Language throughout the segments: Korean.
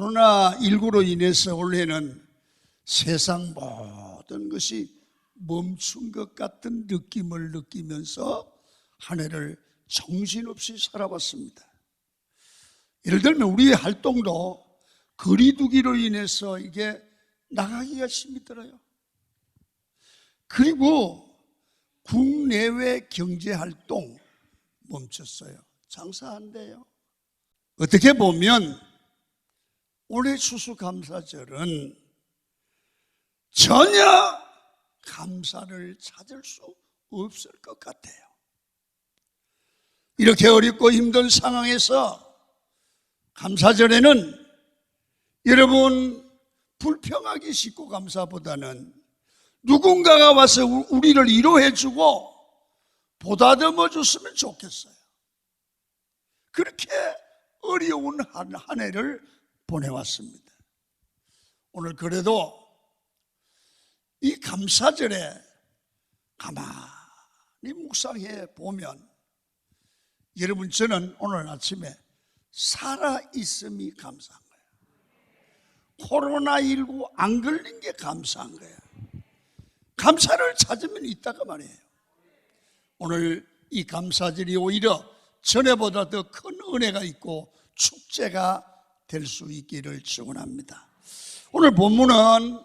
코로나19로 인해서 올해는 세상 모든 것이 멈춘 것 같은 느낌을 느끼면서 한 해를 정신없이 살아봤습니다. 예를 들면 우리의 활동도 거리두기로 인해서 이게 나가기가 힘이 들어요. 그리고 국내외 경제활동 멈췄어요. 장사 안 돼요. 어떻게 보면 올해 추수감사절은 전혀 감사를 찾을 수 없을 것 같아요. 이렇게 어렵고 힘든 상황에서 감사절에는 여러분 불평하기 쉽고 감사보다는 누군가가 와서 우리를 위로해주고 보다듬어 줬으면 좋겠어요. 그렇게 어려운 한 해를 보내왔습니다. 오늘 그래도 이 감사절에 가만히 묵상해 보면 여러분, 저는 오늘 아침에 살아있음이 감사한 거예요. 코로나19 안 걸린 게 감사한 거예요. 감사를 찾으면 있다가 말이에요. 오늘 이 감사절이 오히려 전에보다 더 큰 은혜가 있고 축제가 될 수 있기를 축원합니다. 오늘 본문은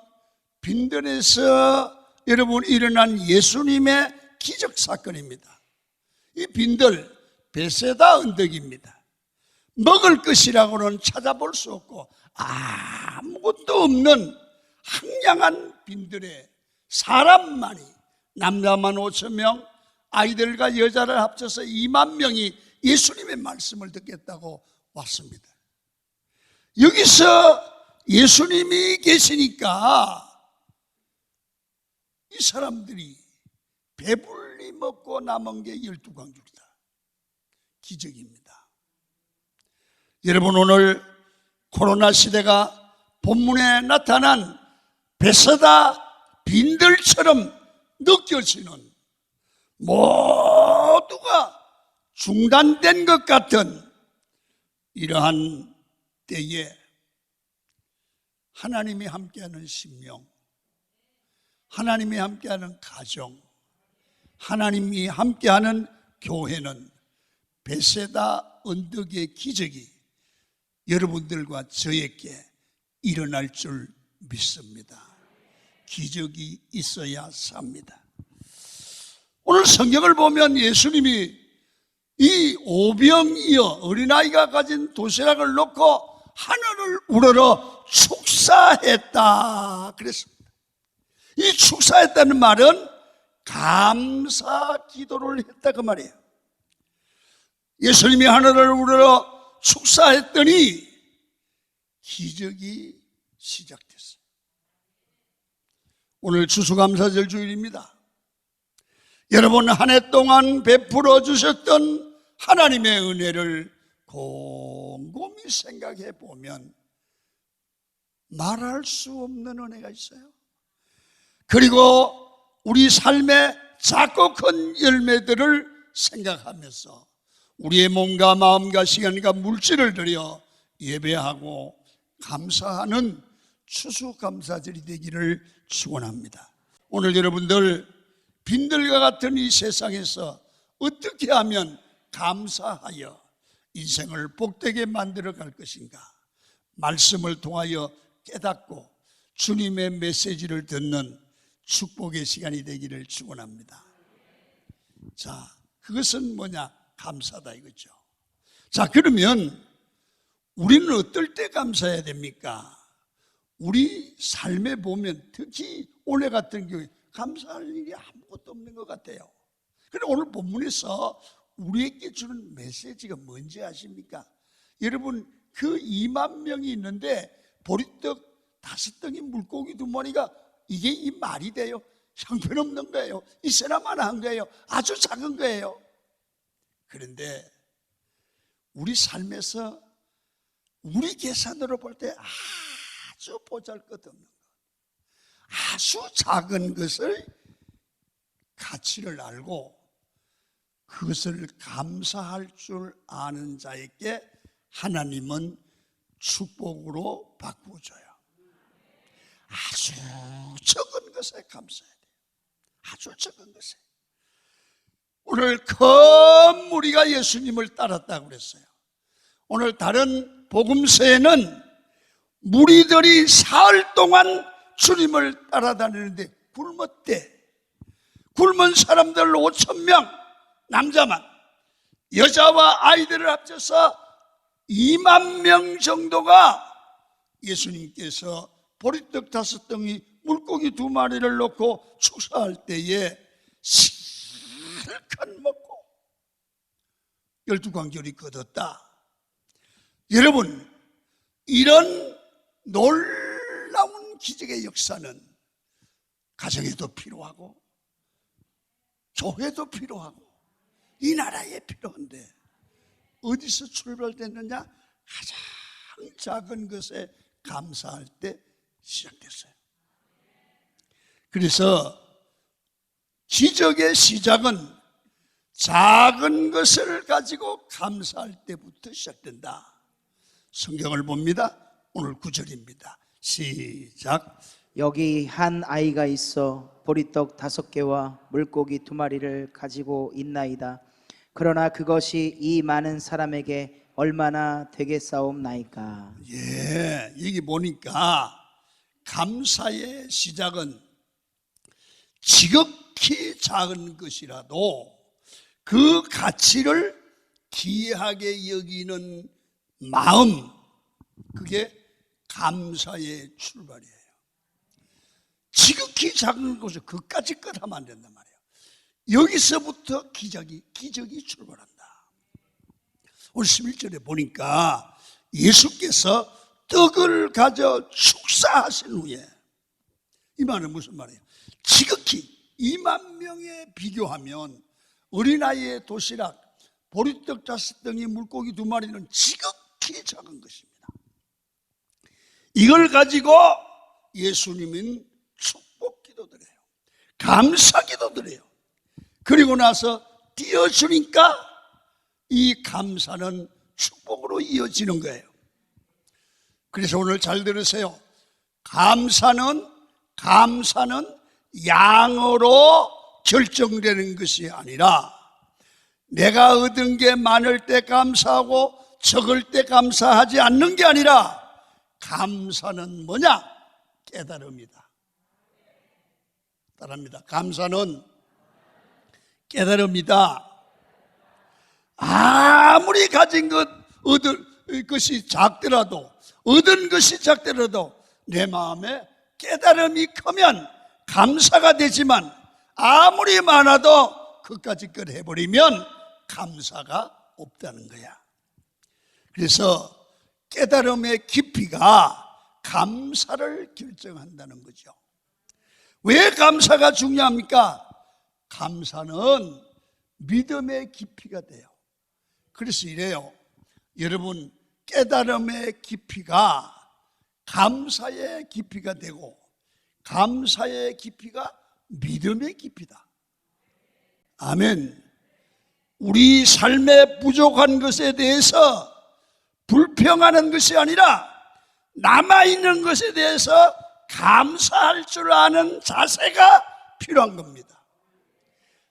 빈들에서 여러분 일어난 예수님의 기적 사건입니다. 이 빈들 베세다 언덕입니다. 먹을 것이라고는 찾아볼 수 없고 아무것도 없는 황량한 빈들에 사람만이, 남자만 5,000명, 아이들과 여자를 합쳐서 2만 명이 예수님의 말씀을 듣겠다고 왔습니다. 여기서 예수님이 계시니까 이 사람들이 배불리 먹고 남은 게 12광줄이다. 기적입니다. 여러분, 오늘 코로나 시대가 본문에 나타난 베세다 빈들처럼 느껴지는 모두가 중단된 것 같은 이러한 때에 하나님이 함께하는 심령, 하나님이 함께하는 가정, 하나님이 함께하는 교회는 베세다 언덕의 기적이 여러분들과 저에게 일어날 줄 믿습니다. 기적이 있어야 삽니다. 오늘 성경을 보면 예수님이 이 오병이어 어린아이가 가진 도시락을 놓고 하늘을 우러러 축사했다 그랬습니다. 이 축사했다는 말은 감사 기도를 했다 그 말이에요. 예수님이 하늘을 우러러 축사했더니 기적이 시작됐어요. 오늘 추수감사절 주일입니다. 여러분, 한 해 동안 베풀어 주셨던 하나님의 은혜를 곰곰이 생각해 보면 말할 수 없는 은혜가 있어요. 그리고 우리 삶의 작고 큰 열매들을 생각하면서 우리의 몸과 마음과 시간과 물질을 들여 예배하고 감사하는 추수감사절이 되기를 축원합니다. 오늘 여러분들 빈들과 같은 이 세상에서 어떻게 하면 감사하여 인생을 복되게 만들어 갈 것인가? 말씀을 통하여 깨닫고 주님의 메시지를 듣는 축복의 시간이 되기를 축원합니다. 자, 그것은 뭐냐? 감사다 이거죠. 자, 그러면 우리는 어떨 때 감사해야 됩니까? 우리 삶에 보면 특히 올해 같은 경우에 감사할 일이 아무것도 없는 것 같아요. 그런데 오늘 본문에서 우리에게 주는 메시지가 뭔지 아십니까? 여러분, 그 2만 명이 있는데 보리떡 5덩이 물고기 2마리가 이게 이 말이 돼요? 형편없는 거예요. 이세나마나한 거예요. 아주 작은 거예요. 그런데 우리 삶에서 우리 계산으로 볼 때 아주 보잘것없는 것, 아주 작은 것을 가치를 알고 그것을 감사할 줄 아는 자에게 하나님은 축복으로 바꾸어줘요. 아주 적은 것에 감사해야 돼요. 아주 적은 것에. 오늘 큰 무리가 예수님을 따랐다고 그랬어요. 오늘 다른 복음서에는 무리들이 사흘 동안 주님을 따라다니는데 굶었대. 굶은 사람들 5,000명, 남자만. 여자와 아이들을 합쳐서 2만 명 정도가 예수님께서 보리떡 5덩이, 물고기 2마리를 넣고 축사할 때에 실컷 먹고 12광절이 거뒀다. 여러분, 이런 놀라운 기적의 역사는 가정에도 필요하고 교회도 필요하고 이 나라에 필요한데 어디서 출발됐느냐? 가장 작은 것에 감사할 때 시작됐어요. 그래서 기적의 시작은 작은 것을 가지고 감사할 때부터 시작된다. 성경을 봅니다. 오늘 9절입니다. 시작. 여기 한 아이가 있어 보리떡 5개와 물고기 2마리를 가지고 있나이다. 그러나 그것이 이 많은 사람에게 얼마나 되겠사옵나이까. 예, 여기 보니까 감사의 시작은 지극히 작은 것이라도 그 가치를 귀하게 여기는 마음, 그게 감사의 출발이에요. 지극히 작은 것을 그까지 것 하면 안 된단 말이에요. 여기서부터 기적이 출발한다. 오늘 11절에 보니까 예수께서 떡을 가져 축사하신 후에, 이 말은 무슨 말이에요? 지극히 2만 명에 비교하면 어린아이의 도시락, 보리떡 5덩이, 물고기 2마리는 지극히 작은 것입니다. 이걸 가지고 예수님은 축복 기도드려요. 감사 기도드려요. 그리고 나서 띄워주니까 이 감사는 축복으로 이어지는 거예요. 그래서 오늘 잘 들으세요. 감사는 양으로 결정되는 것이 아니라 내가 얻은 게 많을 때 감사하고 적을 때 감사하지 않는 게 아니라 감사는 뭐냐? 깨달음이다. 따라합니다. 감사는 깨달음이다. 아무리 가진 것, 얻은 것이 작더라도, 얻은 것이 작더라도 내 마음에 깨달음이 크면 감사가 되지만 아무리 많아도 그까짓 걸 해버리면 감사가 없다는 거야. 그래서 깨달음의 깊이가 감사를 결정한다는 거죠. 왜 감사가 중요합니까? 감사는 믿음의 깊이가 돼요. 그래서 이래요. 여러분, 깨달음의 깊이가 감사의 깊이가 되고 감사의 깊이가 믿음의 깊이다. 아멘. 우리 삶에 부족한 것에 대해서 불평하는 것이 아니라 남아있는 것에 대해서 감사할 줄 아는 자세가 필요한 겁니다.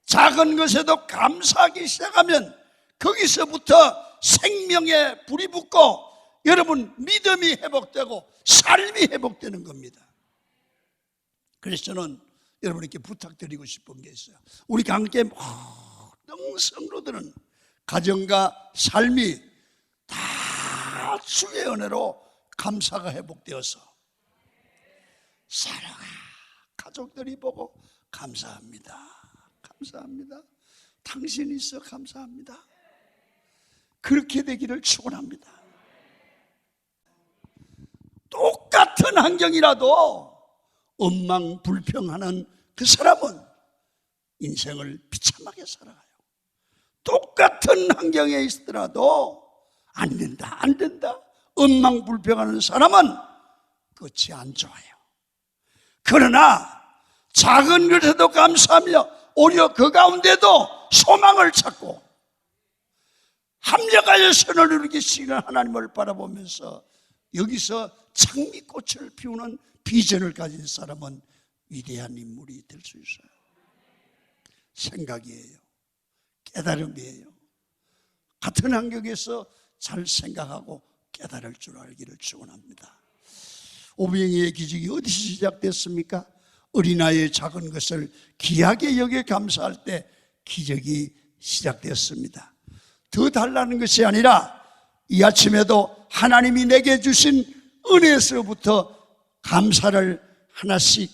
작은 것에도 감사하기 시작하면 거기서부터 생명에 불이 붙고 여러분 믿음이 회복되고 삶이 회복되는 겁니다. 그래서 저는 여러분에게 부탁드리고 싶은 게 있어요. 우리 함께 모든 성도들은 가정과 삶이 다 주의 은혜로 감사가 회복되어서 살아가 가족들이 보고 감사합니다. 감사합니다. 당신이 있어 감사합니다. 그렇게 되기를 축원합니다. 똑같은 환경이라도 엉망불평하는 그 사람은 인생을 비참하게 살아가요. 똑같은 환경에 있더라도 안 된다 엉망불평하는 사람은 끝이 안 좋아요. 그러나 작은 것에도 감사하며 오히려 그 가운데도 소망을 찾고 합력하여 선을 이루기시는 하나님을 바라보면서 여기서 장미꽃을 피우는 비전을 가진 사람은 위대한 인물이 될 수 있어요. 생각이에요. 깨달음이에요. 같은 환경에서 잘 생각하고 깨달을 줄 알기를 축원합니다. 오병이의 기적이 어디서 시작됐습니까? 어린아이의 작은 것을 귀하게 여겨 감사할 때 기적이 시작되었습니다. 더 달라는 것이 아니라 이 아침에도 하나님이 내게 주신 은혜에서부터 감사를 하나씩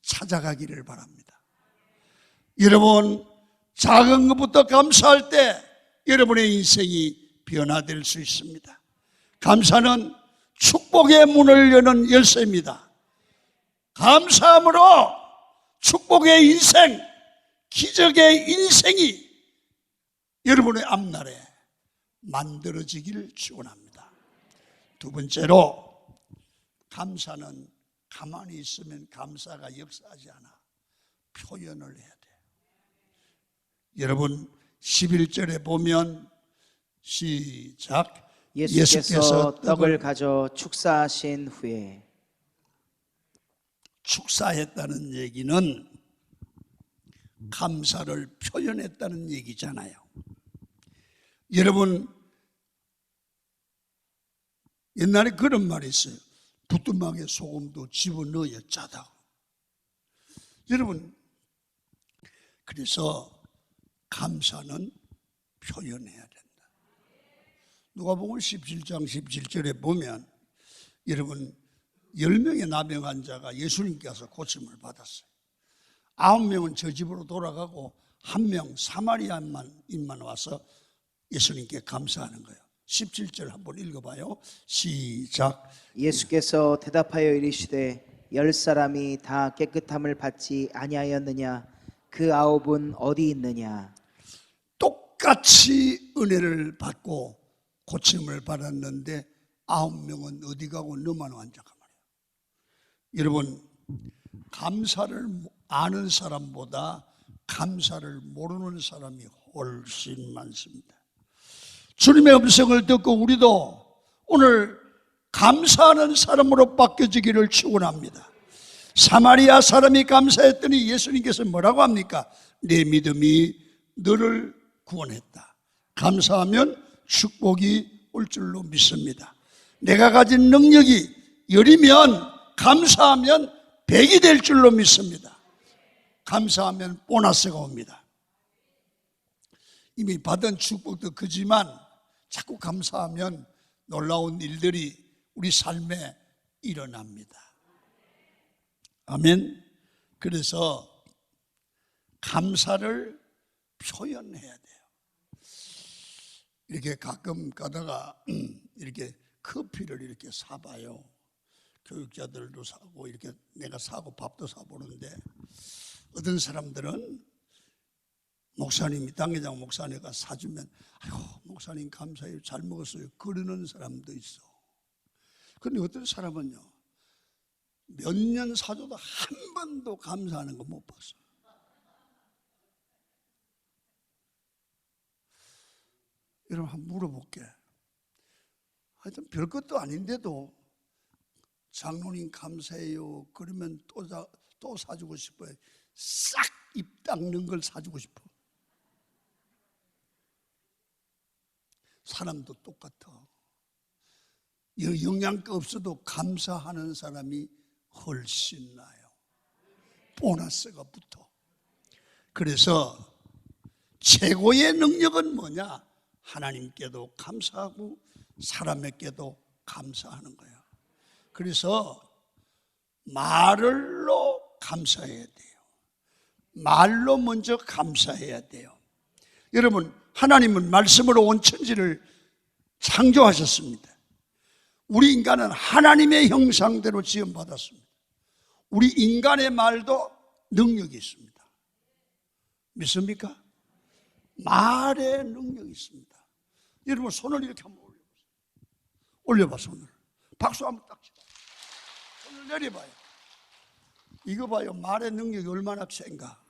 찾아가기를 바랍니다. 여러분, 작은 것부터 감사할 때 여러분의 인생이 변화될 수 있습니다. 감사는 축복의 문을 여는 열쇠입니다. 감사함으로 축복의 인생, 기적의 인생이 여러분의 앞날에 만들어지기를 축원합니다. 두 번째로, 감사는 가만히 있으면 감사가 역사하지 않아 표현을 해야 돼요. 여러분 11절에 보면 시작. 예수께서 떡을 가져 축사하신 후에. 축사했다는 얘기는 감사를 표현했다는 얘기잖아요. 여러분, 옛날에 그런 말이 있어요. 부뚜막에 소금도 집어넣어야 짜다고. 여러분, 그래서 감사는 표현해야 된다. 누가복음 17장 17절에 보면 여러분 10명의 나병 환자가 예수님께 와서 고침을 받았어요. 9명은 저 집으로 돌아가고 1명 사마리아인만 와서 예수님께 감사하는 거예요. 17절 한번 읽어봐요. 시작. 예수께서 대답하여 이르시되 10사람이 다 깨끗함을 받지 아니하였느냐? 그 9은 어디 있느냐? 똑같이 은혜를 받고 고침을 받았는데 9명은 어디 가고 너만 완전한 말이에요. 여러분, 감사를 아는 사람보다 감사를 모르는 사람이 훨씬 많습니다. 주님의 음성을 듣고 우리도 오늘 감사하는 사람으로 바뀌어지기를 축원합니다. 사마리아 사람이 감사했더니 예수님께서 뭐라고 합니까? 내 믿음이 너를 구원했다. 감사하면 축복이 올 줄로 믿습니다. 내가 가진 능력이 10이면 감사하면 100이 될 줄로 믿습니다. 감사하면 보너스가 옵니다. 이미 받은 축복도 크지만 자꾸 감사하면 놀라운 일들이 우리 삶에 일어납니다. 아멘. 그래서 감사를 표현해야 돼요. 이렇게 가끔 가다가 이렇게 커피를 이렇게 사봐요. 교육자들도 사고 이렇게 내가 사고 밥도 사보는데 어떤 사람들은 목사님이 당회장 목사님가 사주면 아이고 목사님 감사해요 잘 먹었어요 그러는 사람도 있어. 그런데 어떤 사람은요 몇 년 사줘도 한 번도 감사하는 거 못 봤어. 여러분 한번 물어볼게. 하여튼 별것도 아닌데도 장로님 감사해요 그러면 또 사주고 싶어요. 싹 입 닦는 걸 사주고 싶어. 사람도 똑같아. 영양가 없어도 감사하는 사람이 훨씬 나아요. 보너스가 붙어. 그래서 최고의 능력은 뭐냐? 하나님께도 감사하고 사람에게도 감사하는 거예요. 그래서 말로 감사해야 돼요. 말로 먼저 감사해야 돼요. 여러분, 하나님은 말씀으로 온 천지를 창조하셨습니다. 우리 인간은 하나님의 형상대로 지음받았습니다. 우리 인간의 말도 능력이 있습니다. 믿습니까? 말에 능력이 있습니다. 여러분 손을 이렇게 한번 올려보세요. 올려봐 손을. 박수 한번 딱 치고 손을 내려봐요. 이거 봐요. 말의 능력이 얼마나 센가.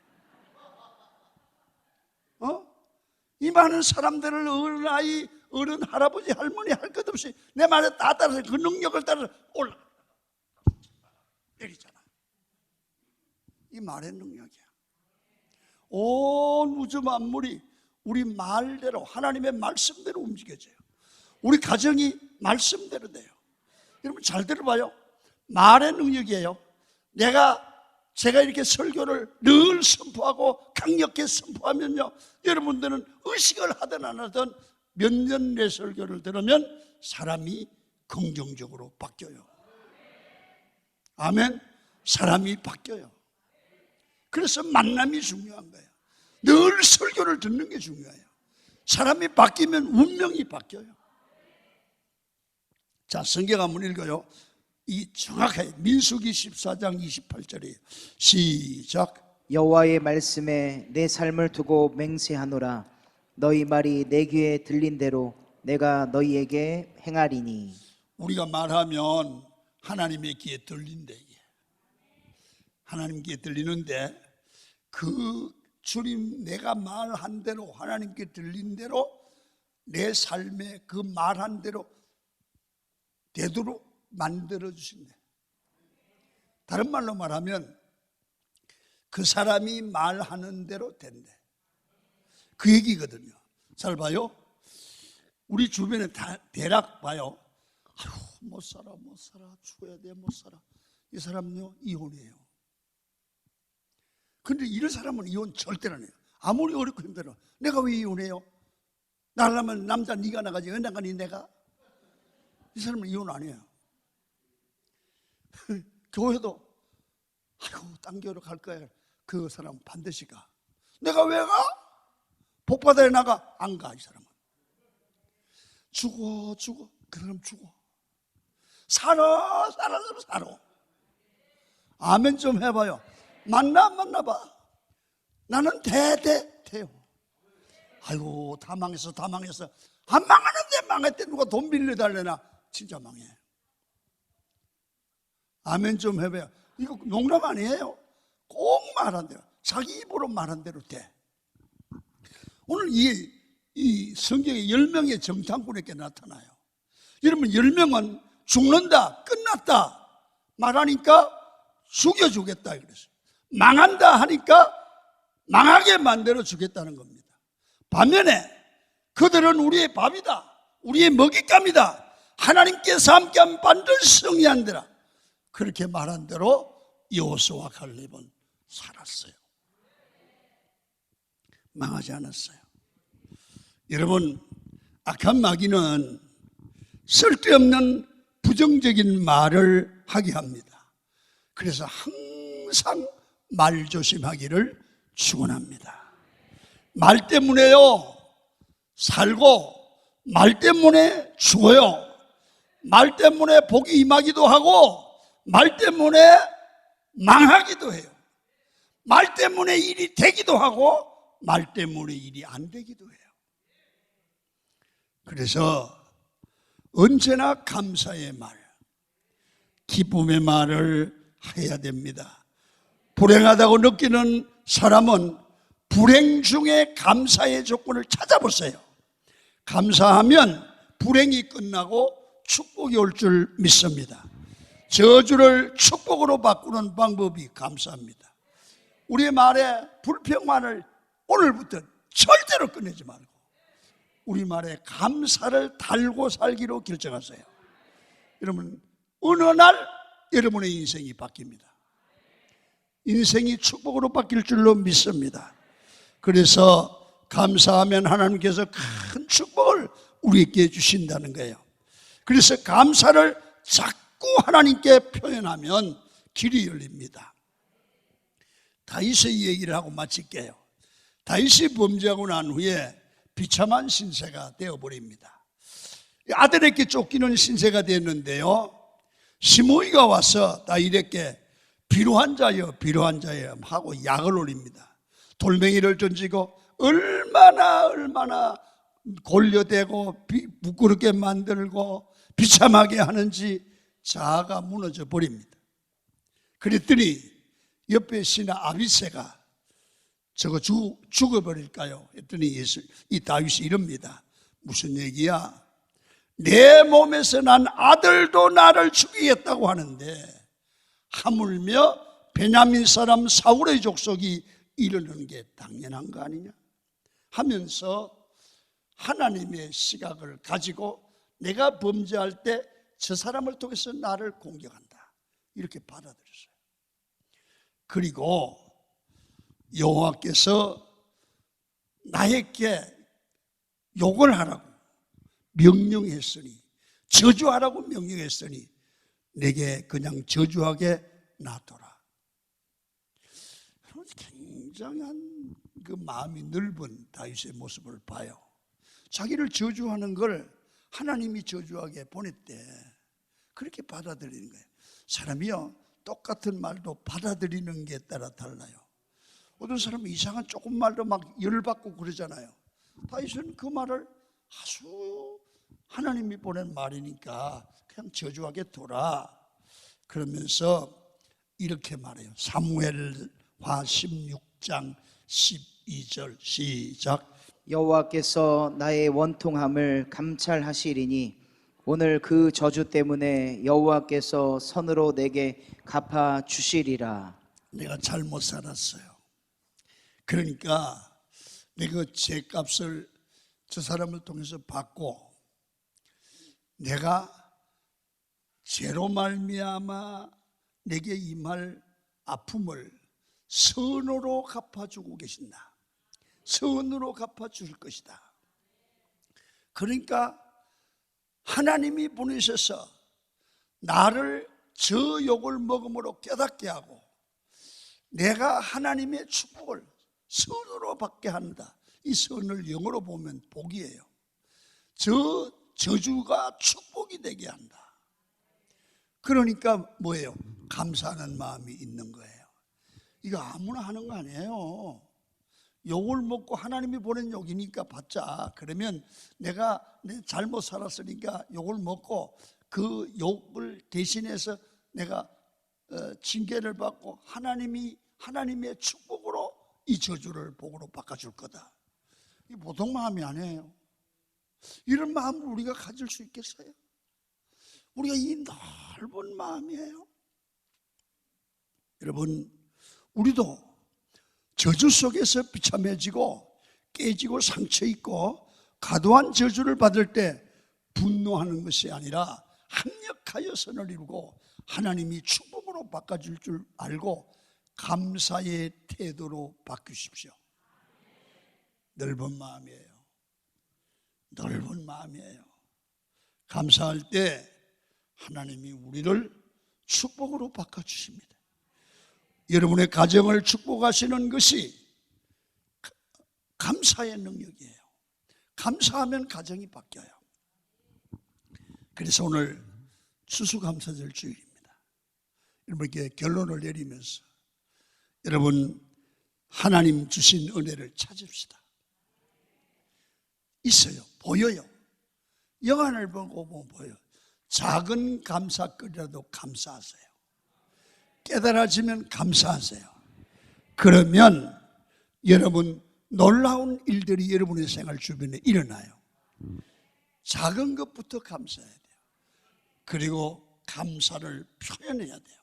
이 많은 사람들을 어린아이 어른, 할아버지, 할머니 할 것 없이 내 말에 다 따라서 그 능력을 따라서 올라 내리잖아. 이 말의 능력이야. 온 우주 만물이 우리 말대로, 하나님의 말씀대로 움직여져요. 우리 가정이 말씀대로 돼요. 여러분 잘 들어봐요. 말의 능력이에요. 제가 이렇게 설교를 늘 선포하고 강력하게 선포하면요, 여러분들은 의식을 하든 안 하든 몇 년 내 설교를 들으면 사람이 긍정적으로 바뀌어요. 아멘. 사람이 바뀌어요. 그래서 만남이 중요한 거예요. 늘 설교를 듣는 게 중요해요. 사람이 바뀌면 운명이 바뀌어요. 자, 성경 한번 읽어요. 이 정확하게 민수기 14장 28절이에요. 시작. 여호와의 말씀에 내 삶을 두고 맹세하노라. 너희 말이 내 귀에 들린 대로 내가 너희에게 행하리니. 우리가 말하면 하나님의 귀에 들린대. 하나님 귀에 들리는데 그 주님 내가 말한 대로 하나님께 들린 대로 내 삶에 그 말한 대로 되도록 만들어 주신대. 다른 말로 말하면 그 사람이 말하는 대로 된대. 그 얘기거든요. 잘 봐요. 우리 주변에 대략 봐요. 아유, 못 살아 죽어야 돼, 못 살아. 이 사람은요 이혼해요. 근데 이런 사람은 이혼 절대로 안 해요. 아무리 어렵고 힘들어. 내가 왜 이혼해요? 나라면 남자 네가 나가지 왜 나가니 내가? 이 사람은 이혼 안 해요. 교회도 아이고 딴 교회로 갈 거야. 그 사람 반드시 가. 내가 왜 가? 복받아야 나가. 안 가. 이 사람은 죽어. 그 사람 죽어. 살아. 아멘 좀 해봐요. 만나봐. 나는 돼요. 아이고 다 망했어. 안 망하는데 망했대. 누가 돈 빌려달래나. 진짜 망해. 아멘 좀 해봐요. 이거 농담 아니에요. 꼭 말한 대로, 자기 입으로 말한 대로 돼. 오늘 이 성경에 10명의 정탐꾼에게 나타나요. 여러분 10명은 죽는다, 끝났다 말하니까 죽여주겠다 그랬어요. 망한다 하니까 망하게 만들어 주겠다는 겁니다. 반면에 그들은 우리의 밥이다, 우리의 먹잇감이다, 하나님께서 함께하면 반드시 승리한다라, 그렇게 말한 대로 여호수아와 갈렙은 살았어요. 망하지 않았어요. 여러분, 악한 마귀는 쓸데없는 부정적인 말을 하게 합니다. 그래서 항상 말 조심하기를 축원합니다. 말 때문에요 살고, 말 때문에 죽어요. 말 때문에 복이 임하기도 하고, 말 때문에 망하기도 해요. 말 때문에 일이 되기도 하고, 말 때문에 일이 안 되기도 해요. 그래서 언제나 감사의 말, 기쁨의 말을 해야 됩니다. 불행하다고 느끼는 사람은 불행 중에 감사의 조건을 찾아보세요. 감사하면 불행이 끝나고 축복이 올 줄 믿습니다. 저주를 축복으로 바꾸는 방법이 감사합니다. 우리의 말에 불평만을 오늘부터 절대로 꺼내지 말고 우리 말에 감사를 달고 살기로 결정하세요. 여러분, 어느 날 여러분의 인생이 바뀝니다. 인생이 축복으로 바뀔 줄로 믿습니다. 그래서 감사하면 하나님께서 큰 축복을 우리에게 주신다는 거예요. 그래서 감사를 자꾸 하나님께 표현하면 길이 열립니다. 다윗의 얘기를 하고 마칠게요. 다윗이 범죄하고 난 후에 비참한 신세가 되어버립니다. 아들에게 쫓기는 신세가 되었는데요, 시므이가 와서 다윗에게 비루한 자여 하고 약을 올립니다. 돌멩이를 던지고 얼마나 골려대고 부끄럽게 만들고 비참하게 하는지 자아가 무너져 버립니다. 그랬더니 옆에 신하 아비새가 저거 죽어버릴까요? 했더니 이 다윗이 이럽니다. 무슨 얘기야? 내 몸에서 난 아들도 나를 죽이겠다고 하는데 하물며 베냐민 사람 사울의 족속이 이르는 게 당연한 거 아니냐 하면서 하나님의 시각을 가지고 내가 범죄할 때 저 사람을 통해서 나를 공격한다 이렇게 받아들였어요. 그리고 여호와께서 나에게 욕을 하라고 명령했으니, 저주하라고 명령했으니 내게 그냥 저주하게 놔둬라. 굉장한 그 마음이 넓은 다윗의 모습을 봐요. 자기를 저주하는 걸 하나님이 저주하게 보냈대. 그렇게 받아들이는 거예요. 사람이요, 똑같은 말도 받아들이는 게 따라 달라요. 어떤 사람은 이상한 조금 말도 막 열받고 그러잖아요. 다윗은 그 말을 아주 하나님이 보낸 말이니까 그냥 저주하게 둬라. 그러면서 이렇게 말해요. 사무엘하 16장 12절 시작. 여호와께서 나의 원통함을 감찰하시리니 오늘 그 저주 때문에 여호와께서 선으로 내게 갚아 주시리라. 내가 잘못 살았어요. 그러니까 내가 죄값을 저 사람을 통해서 받고 내가 죄로 말미암아 내게 임할 아픔을 선으로 갚아주고 계신다. 선으로 갚아줄 것이다. 그러니까 하나님이 보내셔서 나를 저 욕을 먹음으로 깨닫게 하고 내가 하나님의 축복을 선으로 받게 한다. 이 선을 영어로 보면 복이에요. 저 저주가 축복이 되게 한다. 그러니까 뭐예요? 감사하는 마음이 있는 거예요. 이거 아무나 하는 거 아니에요. 욕을 먹고 하나님이 보낸 욕이니까 받자. 그러면 내가 잘못 살았으니까 욕을 먹고 그 욕을 대신해서 내가 징계를 받고 하나님의 축복으로 이 저주를 복으로 바꿔줄 거다. 이 보통 마음이 아니에요. 이런 마음을 우리가 가질 수 있겠어요? 우리가 이 넓은 마음이에요. 여러분, 우리도 저주 속에서 비참해지고 깨지고 상처있고 과도한 저주를 받을 때 분노하는 것이 아니라 합력하여 선을 이루고 하나님이 축복으로 바꿔줄 줄 알고 감사의 태도로 바꾸십시오. 넓은 마음이에요. 넓은 마음이에요. 감사할 때 하나님이 우리를 축복으로 바꿔주십니다. 여러분의 가정을 축복하시는 것이 감사의 능력이에요. 감사하면 가정이 바뀌어요. 그래서 오늘 추수감사절 주일입니다. 여러분께 결론을 내리면서 여러분 하나님 주신 은혜를 찾읍시다. 있어요. 보여요. 영안을 보고 보여요. 작은 감사거리라도 감사하세요. 깨달아지면 감사하세요. 그러면 여러분 놀라운 일들이 여러분의 생활 주변에 일어나요. 작은 것부터 감사해야 돼요. 그리고 감사를 표현해야 돼요.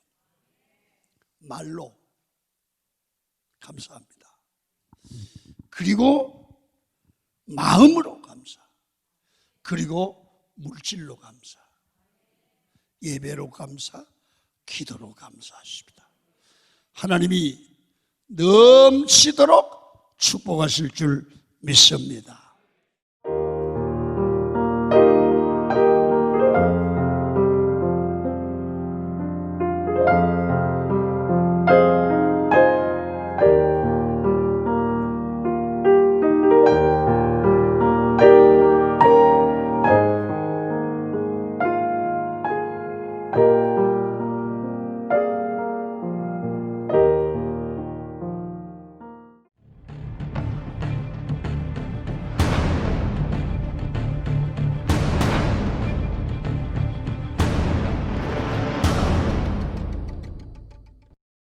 말로 감사합니다. 그리고 마음으로 감사. 그리고 물질로 감사. 예배로 감사. 기도로 감사하십니다. 하나님이 넘치도록 축복하실 줄 믿습니다.